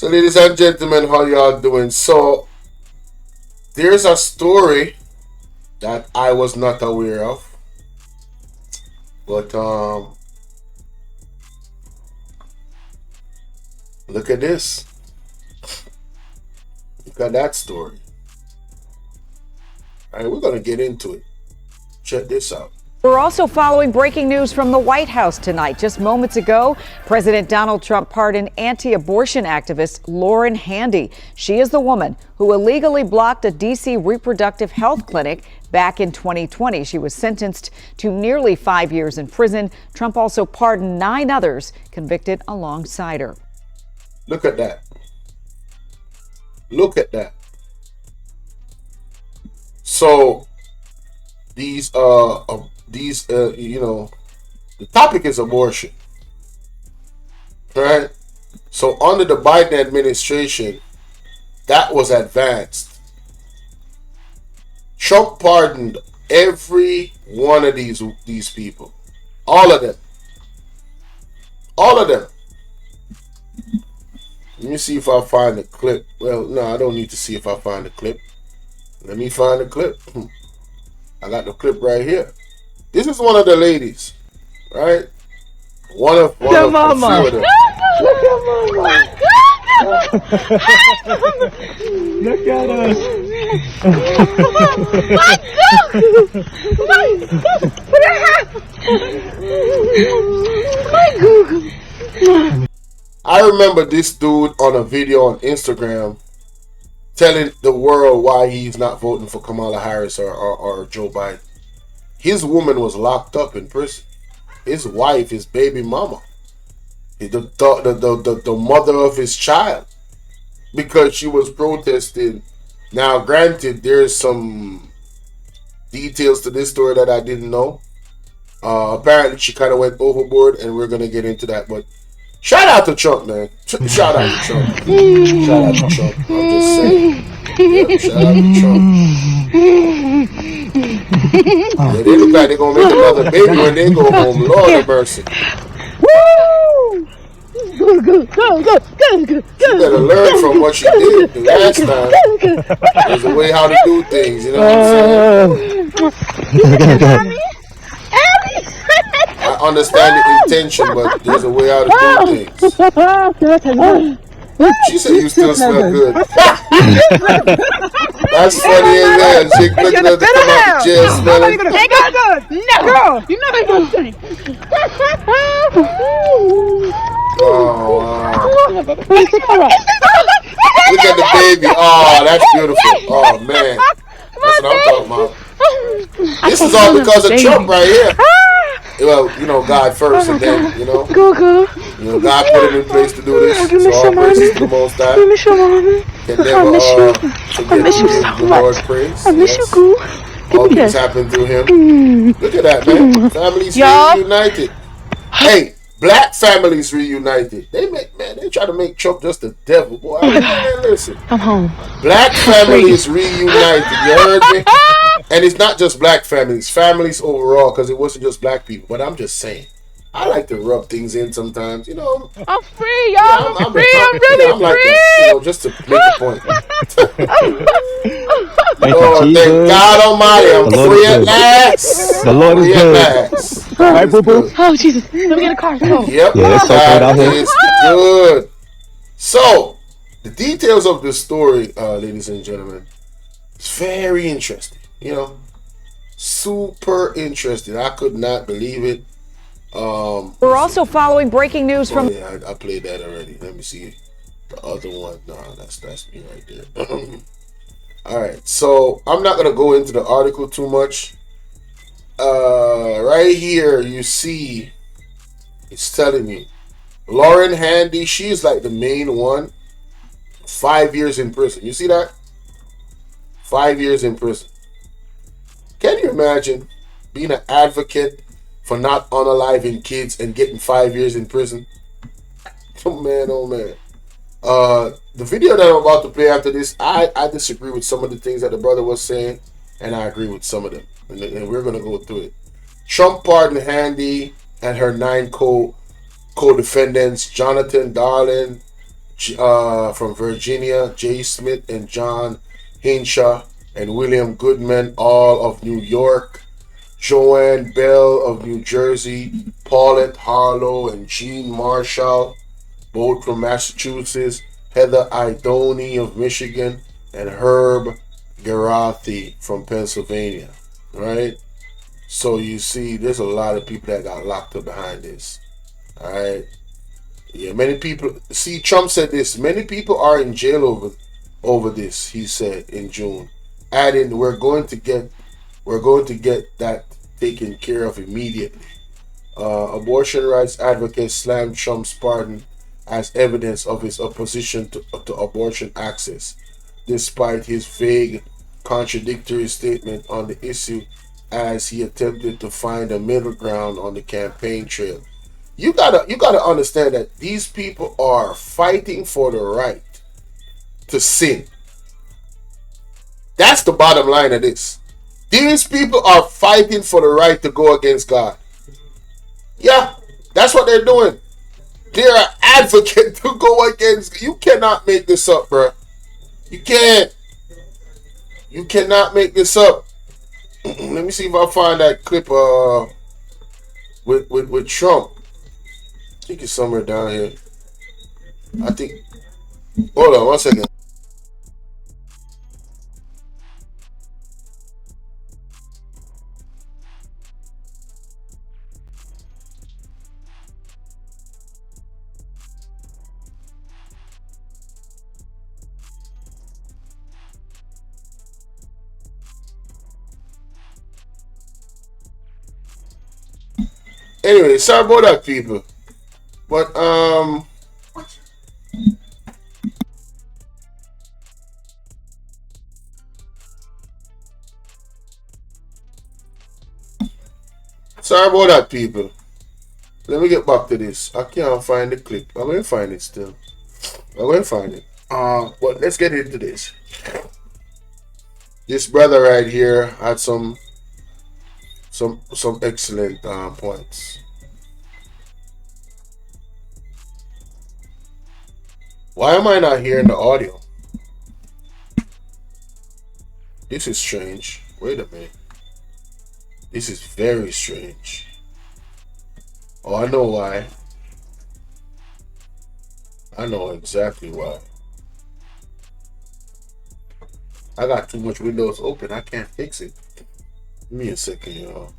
So, ladies and gentlemen, how y'all doing? So, there's a story that I was not aware of, but look at this. Look at that story. All right, we're gonna get into it. Check this out. We're also following breaking news from the White House tonight. Just moments ago, President Donald Trump pardoned anti-abortion activist Lauren Handy. She is the woman who illegally blocked a D.C. reproductive health clinic back in 2020. She was sentenced to nearly 5 years in prison. Trump also pardoned 9 others convicted alongside her. Look at that. Look at that. So these the topic is abortion, right? So under the Biden administration, that was advanced. Trump pardoned every one of these people, all of them. Let me see if I find the clip. Well, no, I don't need to see if I find the clip. Let me find the clip. I got the clip right here. This is one of the ladies, right? One of a few of them. Look at us. I remember this dude on a video on Instagram telling the world why he's not voting for Kamala Harris or Joe Biden. His woman was locked up in prison. His wife, his baby mama, the mother of his child, because she was protesting. Now, granted, there's some details to this story that I didn't know. Apparently, she kind of went overboard, and we're gonna get into that. But shout out to Trump, man. Shout out to Trump. Shout out to Trump. I'm just saying. Yeah, shout out to Trump. Yeah, they look like they're going to make another baby when they go home. Lord have mercy. Woo! Go. She better learn from what she did the last time. There's a way how to do things, you know what I'm saying? I understand the intention, but there's a way how to do things. She said you still smell good. That's funny as hell. She looking at the come out the jail smelling. Ain't gonna do it. No, girl, you know ain't gonna say. Oh, wow. Look at the baby. Oh, that's beautiful. Oh, man. That's what I'm talking about. This is all because of Trump right here. Well, you know, God first, and then, you know, God put him in place to do this. So all praises to the Most High. Can never forget to give the Lord praise. Yes. All things happen through him. Look at that, man. Families reunited. Hey, black families reunited. They try to make Trump just the devil, boy. Man, listen. I'm home. Black families reunited. You heard me? And it's not just black families, families overall, because it wasn't just black people. But I'm just saying, I like to rub things in sometimes, you know. I'm free, y'all. I'm free. I'm really I'm like free. that, you know, just to make a point. Lord, thank God Almighty, I'm free at last. The Lord is good. All right, boo boo. Oh, Jesus. Let me get a car. Go. Yep, Yeah, it's so cold out here. is good. So, the details of the story, ladies and gentlemen, it's very interesting. You know, super interesting. I could not believe it. We're also following breaking news from. Yeah, I played that already. Let me see the other one. No, that's me right there. All right, so I'm not gonna go into the article too much. Right here, you see, it's telling you, Lauren Handy. She's like the main one. 5 years in prison. You see that? 5 years in prison. Can you imagine being an advocate for not unaliving kids and getting 5 years in prison? Oh man, oh man. The video that I'm about to play after this, I disagree with some of the things that the brother was saying, and I agree with some of them. And we're going to go through it. Trump pardoned Handy and her 9 co-defendants, Jonathan Darlin, from Virginia, Jay Smith and John Hinshaw, and William Goodman, all of New York, Joanne Bell of New Jersey, Paulette Harlow and Jean Marshall, both from Massachusetts, Heather Idoni of Michigan, and Herb Garathi from Pennsylvania, right? So you see, there's a lot of people that got locked up behind this, all right? Yeah, many people. See, Trump said this. Many people are in jail over this. He said in June, adding, "We're going to get that taken care of immediately." Abortion rights advocates slammed Trump's pardon as evidence of his opposition to abortion access, despite his vague, contradictory statement on the issue, as he attempted to find a middle ground on the campaign trail. You gotta understand that these people are fighting for the right to sin. That's the bottom line of this. These people are fighting for the right to go against God. Yeah, that's what they're doing. They're an advocate to go against. You cannot make this up, bro. You can't. You cannot make this up. Let me see if I find that clip with Trump. I think it's somewhere down here. I think. Hold on 1 second. Anyway, sorry about that, people. But sorry about that, people. Let me get back to this. I can't find the clip. I'm gonna find it still. I'm gonna find it. But let's get into this. This brother right here had some excellent points. Why am I not hearing the audio? This is strange. Wait a minute. This is very strange. Oh, I know why. I know exactly why. I got too much windows open. I can't fix it. Give me a second, y'all.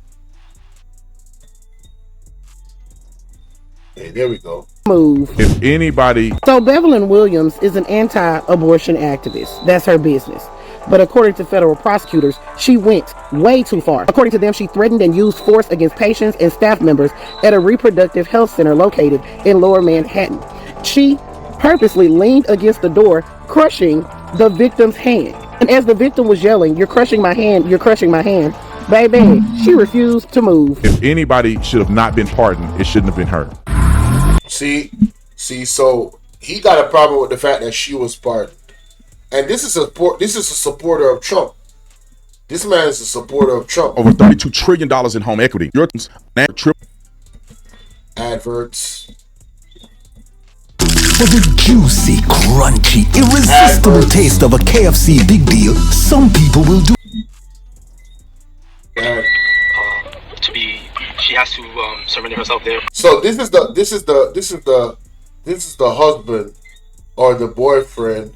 Hey, there we go. Move. If anybody. So BEVELYN Williams is an anti-abortion activist. That's her business. But according to federal prosecutors, she went way too far. According to them, she threatened and used force against patients and staff members at a reproductive health center located in Lower Manhattan. She purposely leaned against the door, crushing the victim's hand. And as the victim was yelling, "You're crushing my hand, you're crushing my hand," baby, she refused to move. If anybody should have not been pardoned, it shouldn't have been her. See, so he got a problem with the fact that she was pardoned. And this is a supporter of Trump. This man is a supporter of Trump. Over $32 trillion in home equity. Your adverts. For the juicy, crunchy, irresistible taste of a KFC big deal, some people will do. She has to surrender herself there. So this is the husband or the boyfriend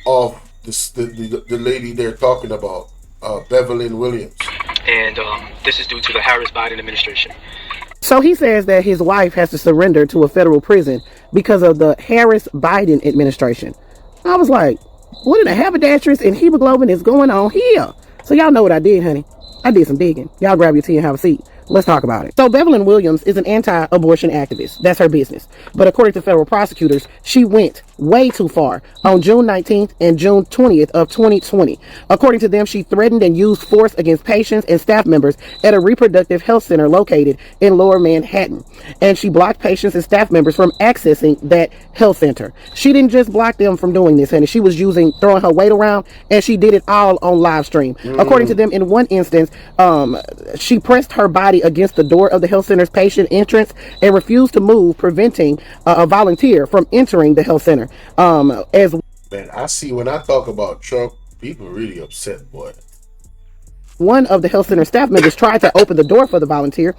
of the lady they're talking about, BEVELYN Williams. And this is due to the Harris-Biden administration. So he says that his wife has to surrender to a federal prison because of the Harris-Biden administration. I was like, what in the haberdasheries and hemoglobin is going on here? So y'all know what I did, honey. I did some digging. Y'all grab your tea and have a seat. Let's talk about it. So BEVELYN Williams is an anti-abortion activist. That's her business. But according to federal prosecutors, she went way too far on June 19th and June 20th of 2020. According to them, she threatened and used force against patients and staff members at a reproductive health center located in Lower Manhattan. And she blocked patients and staff members from accessing that health center. She didn't just block them from doing this, honey. She was throwing her weight around, and she did it all on live stream. According to them, in one instance, she pressed her body body against the door of the health center's patient entrance and refused to move, preventing a volunteer from entering the health center. As Man, I see when I talk about Trump, people really upset, boy. one of the health center staff members tried to open the door for the volunteer,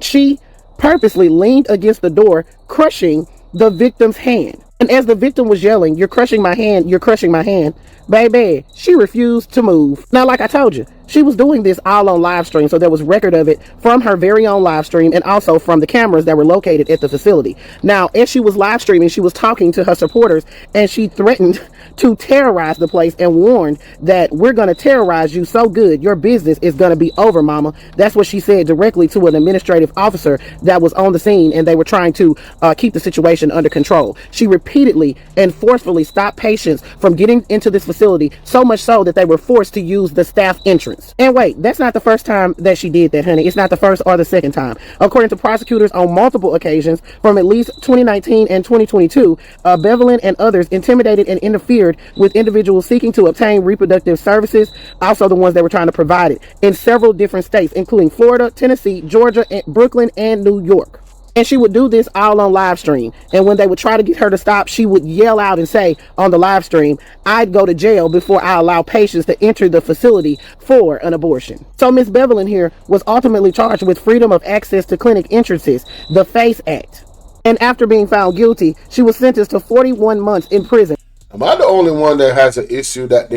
she purposely leaned against the door, crushing the victim's hand. And as the victim was yelling, "You're crushing my hand, you're crushing my hand," baby, she refused to move. Now, like I told you, she was doing this all on live stream, so there was record of it from her very own live stream and also from the cameras that were located at the facility. Now, as she was live streaming, she was talking to her supporters, and she threatened to terrorize the place and warned that "we're going to terrorize you so good, your business is going to be over, mama." That's what she said directly to an administrative officer that was on the scene, and they were trying to keep the situation under control. She repeatedly and forcefully stopped patients from getting into this facility, so much so that they were forced to use the staff entrance. And wait, that's not the first time that she did that, honey. It's not the first or the second time. According to prosecutors, on multiple occasions from at least 2019 and 2022, BEVELYN and others intimidated and interfered with individuals seeking to obtain reproductive services, also the ones that were trying to provide it, in several different states, including Florida, Tennessee, Georgia, Brooklyn, and New York. And she would do this all on live stream. And when they would try to get her to stop, she would yell out and say on the live stream, "I'd go to jail before I allow patients to enter the facility for an abortion." So Miss BEVELYN here was ultimately charged with freedom of access to clinic entrances, the FACE Act. And after being found guilty, she was sentenced to 41 months in prison. Am I the only one that has an issue that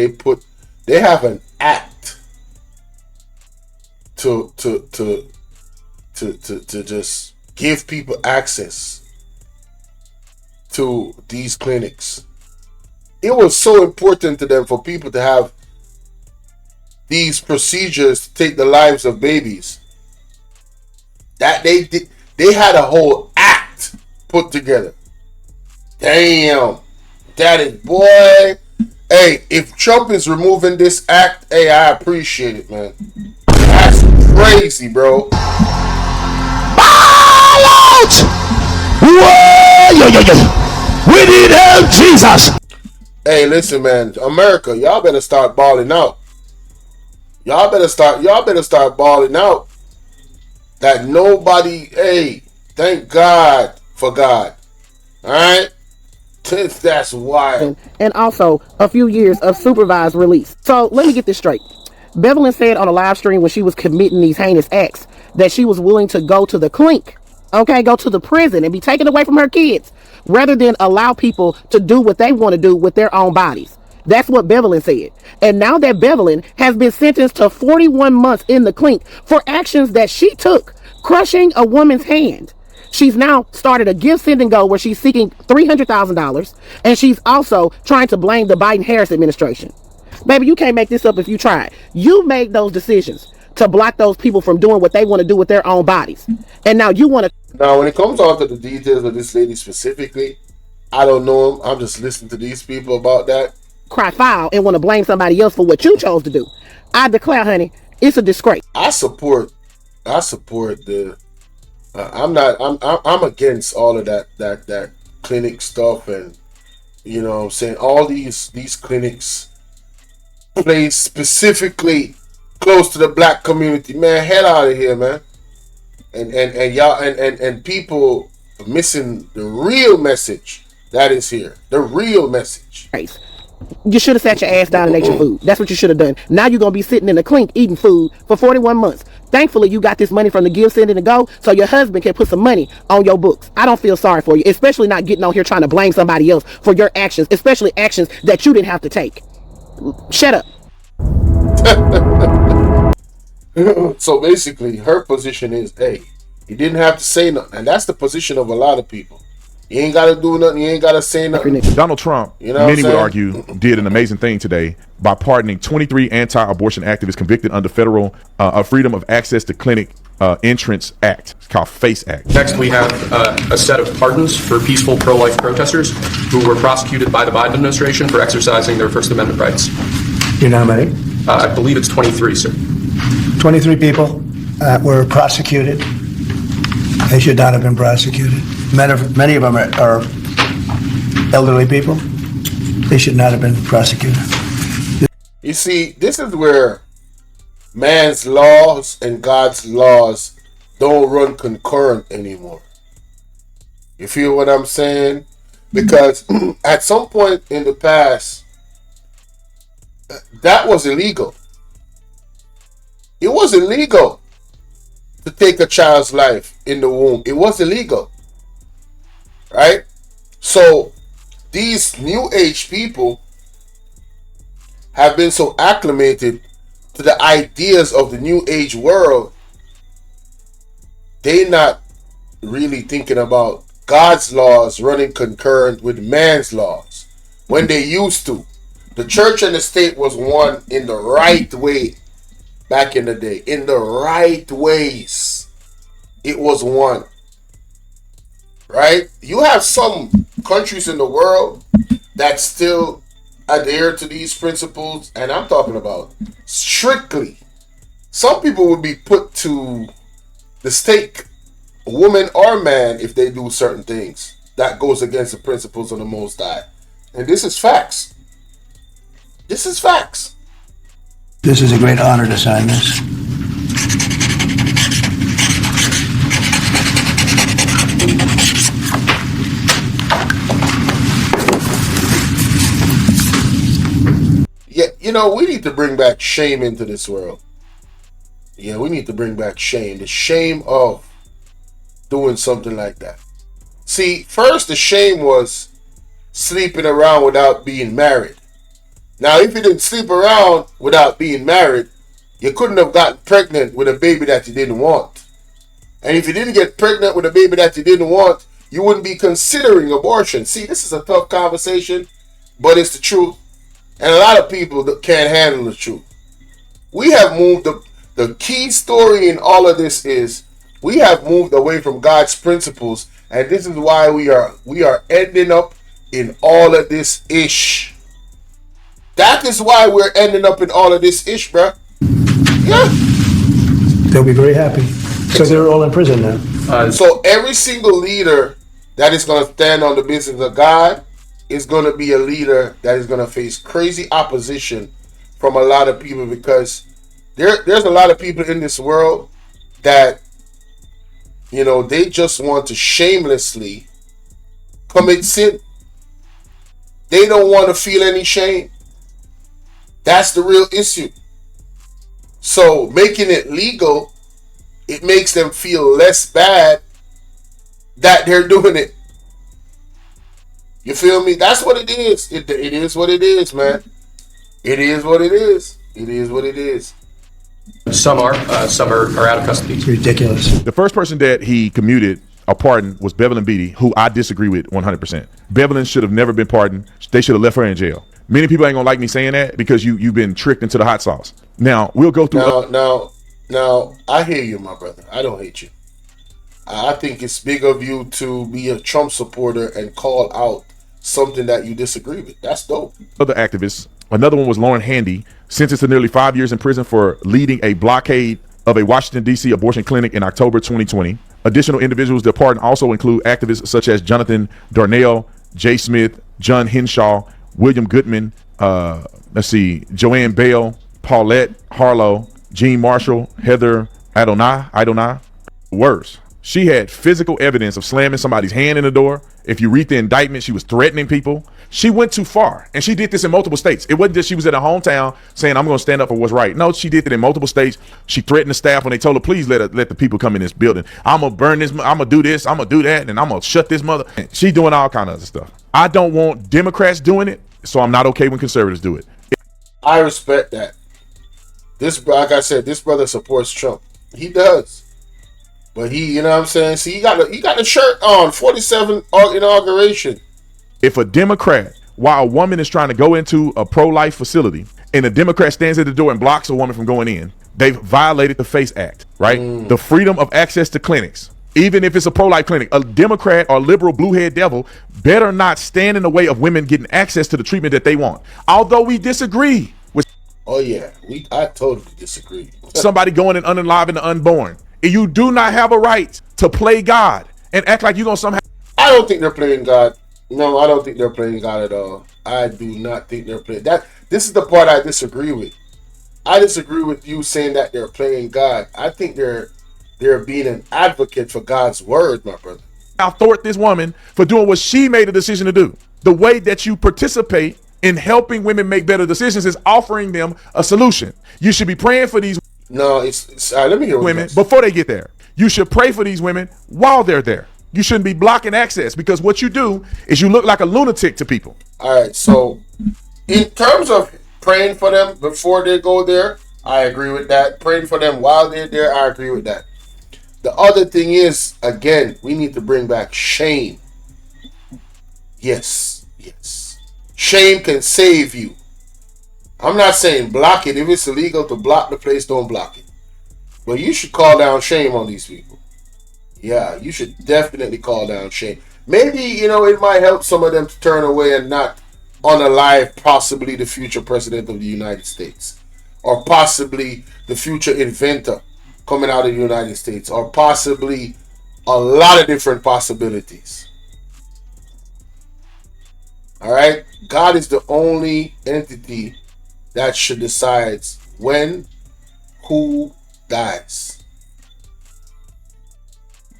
they have an act to just give people access to these clinics? It was so important to them for people to have these procedures to take the lives of babies that they had a whole act put together. Damn, that is, boy. Hey, if Trump is removing this act, hey, I appreciate it, man. That's crazy, bro. We need help, Jesus. Hey, listen, man. America, y'all better start balling out. Y'all better start balling out. That nobody, hey, thank God for God. All right? That's wild. And also a few years of supervised release. So let me get this straight. BEVELYN said on a live stream when she was committing these heinous acts that she was willing to go to the clink, okay, go to the prison and be taken away from her kids rather than allow people to do what they want to do with their own bodies. That's what BEVELYN said. And now that BEVELYN has been sentenced to 41 months in the clink for actions that she took, crushing a woman's hand, she's now started a gift send and go where she's seeking $300,000, and she's also trying to blame the Biden-Harris administration. Baby, you can't make this up if you try. You made those decisions to block those people from doing what they want to do with their own bodies. And now you want to... Now, when it comes on to the details of this lady specifically, I don't know them. I'm just listening to these people about that. Cry foul and want to blame somebody else for what you chose to do. I declare, honey, it's a disgrace. I support the... I'm against all of that clinic stuff, and you know what I'm saying, all these clinics placed specifically close to the black community. Man, head out of here, man. And y'all and people missing the real message that is here. The real message. You should have sat your ass down and ate your food. That's what you should have done. Now you're going to be sitting in the clink eating food for 41 months. Thankfully, you got this money from the give, send, and go, so your husband can put some money on your books. I don't feel sorry for you, especially not getting on here trying to blame somebody else for your actions, especially actions that you didn't have to take. Shut up. So basically, her position is, hey, you didn't have to say nothing. And that's the position of a lot of people. You ain't got to do nothing. You ain't got to say nothing. Donald Trump, you know many would argue, did an amazing thing today by pardoning 23 anti-abortion activists convicted under federal Freedom of Access to Clinic Entrance Act. It's called FACE Act. Next, we have a set of pardons for peaceful pro-life protesters who were prosecuted by the Biden administration for exercising their First Amendment rights. You know how many? I believe it's 23, sir. 23 people were prosecuted. They should not have been prosecuted. Many of them are elderly people. They should not have been prosecuted. You see, this is where man's laws and God's laws don't run concurrent anymore. You feel what I'm saying? Because at some point in the past, that was illegal. It was illegal to take a child's life in the womb. It was illegal. Right? So these new age people have been so acclimated to the ideas of the new age world, they're not really thinking about God's laws running concurrent with man's laws when they used to. The church and the state was one in the right way back in the day. In the right ways, it was one. Right? You have some countries in the world that still adhere to these principles, and I'm talking about strictly. Some people would be put to the stake, woman or man, if they do certain things that goes against the principles of the Most High. And this is facts. This is facts. This is a great honor to sign this. Yeah, you know, we need to bring back shame into this world. Yeah, we need to bring back shame. The shame of doing something like that. See, first the shame was sleeping around without being married. Now, if you didn't sleep around without being married, you couldn't have gotten pregnant with a baby that you didn't want. And if you didn't get pregnant with a baby that you didn't want, you wouldn't be considering abortion. See, this is a tough conversation, but it's the truth. And a lot of people can't handle the truth. We have moved, the key story in all of this is we have moved away from God's principles, and this is why we are ending up in all of this ish. That is why we're ending up in all of this ish, bruh. Yeah. They'll be very happy. So they're all in prison now. So every single leader that is going to stand on the business of God is going to be a leader that is going to face crazy opposition from a lot of people, because there's a lot of people in this world that, you know, they just want to shamelessly commit sin. They don't want to feel any shame. That's the real issue. So making it legal, it makes them feel less bad that they're doing it. You feel me? That's what it is. It is what it is, man. It is what it is. It is what it is. Some are out of custody. It's ridiculous. The first person that he commuted or pardoned was BEVELYN Beatty, who I disagree with 100%. BEVELYN should have never been pardoned. They should have left her in jail. Many people ain't gonna like me saying that because you've been tricked into the hot sauce. Now we'll go through. Now I hear you, my brother. I don't hate you. I think it's big of you to be a Trump supporter and call out something that you disagree with. That's dope. Other activists. Another one was Lauren Handy, sentenced to nearly 5 years in prison for leading a blockade of a Washington, D.C. abortion clinic in October 2020. Additional individuals that pardoned also include activists such as Jonathan Darnell, Jay Smith, John Henshaw, William Goodman, Joanne Bale, Paulette Harlow, Jean Marshall, Heather Adonai. Worse, she had physical evidence of slamming somebody's hand in the door. If you read the indictment, she was threatening people. She went too far, and she did this in multiple states. It wasn't just she was in her hometown saying, I'm going to stand up for what's right. No, she did it in multiple states. She threatened the staff when they told her, please let the people come in this building. I'm going to burn this, I'm going to do this, I'm going to do that, and I'm going to shut this mother. She doing all kind of other stuff. I don't want Democrats doing it, so I'm not okay when conservatives do it. I respect that. Like I said, this brother supports Trump. He does. But he, you know what I'm saying? See, he got a shirt on, 47 inauguration. If a Democrat, while a woman is trying to go into a pro-life facility, and a Democrat stands at the door and blocks a woman from going in, they've violated the FACE Act, right? The freedom of access to clinics. Even if it's a pro-life clinic, a Democrat or liberal blue-head devil better not stand in the way of women getting access to the treatment that they want. Although we disagree with I totally disagree. somebody going and unaliving the unborn. You do not have a right to play God and act like you're going to somehow. I don't think they're playing God. No, I don't think they're playing God at all. I do not think they're playing that. This is the part I disagree with. I disagree with you saying that they're playing God. I think they're being an advocate for God's word, my brother. I'll thwart this woman for doing what she made a decision to do. The way that you participate in helping women make better decisions is offering them a solution. You should be praying for these let me hear women before they get there. You should pray for these women while they're there. You shouldn't be blocking access, because what you do is you look like a lunatic to people. All right, so in terms of praying for them before they go there, I agree with that. Praying for them while they're there, I agree with that. The other thing is, again, we need to bring back shame. Yes. Shame can save you. I'm not saying block it. If it's illegal to block the place, don't block it. But you should call down shame on these people. Yeah, you should definitely call down shame. Maybe, it might help some of them to turn away and not unalive possibly the future president of the United States. Or possibly the future inventor coming out of the United States. Or possibly a lot of different possibilities. Alright? God is the only entity that should decide when, who dies.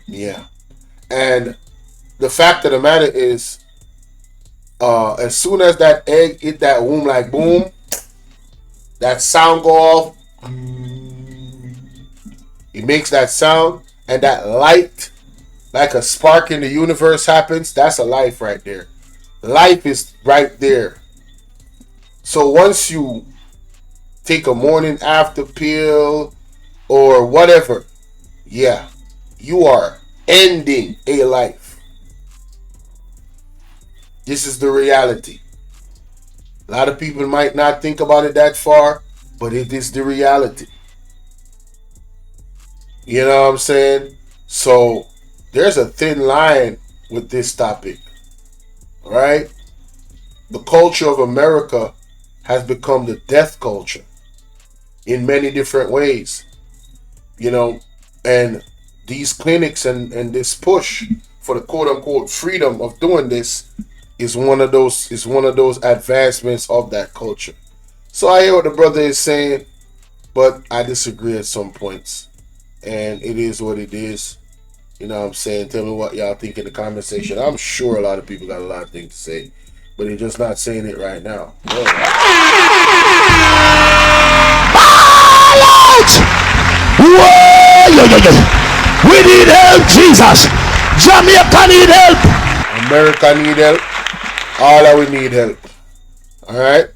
Yeah. And the fact of the matter is, as soon as that egg hit that womb, like boom, that sound go off. It makes that sound, and that light, like a spark in the universe, happens. That's a life right there. Life is right there. So once you take a morning after pill or whatever, yeah, you are ending a life. This is the reality. A lot of people might not think about it that far, but it is the reality. You know what I'm saying? So there's a thin line with this topic. Right? The culture of America has become the death culture in many different ways. And these clinics and this push for the quote unquote freedom of doing this is one of those advancements of that culture. So I hear what the brother is saying, but I disagree at some points. And it is what it is. You know what I'm saying? Tell me what y'all think in the comment section. I'm sure a lot of people got a lot of things to say, but they're just not saying it right now. We need help, Jesus. Jamaica need help. America need help. All of we need help. All right?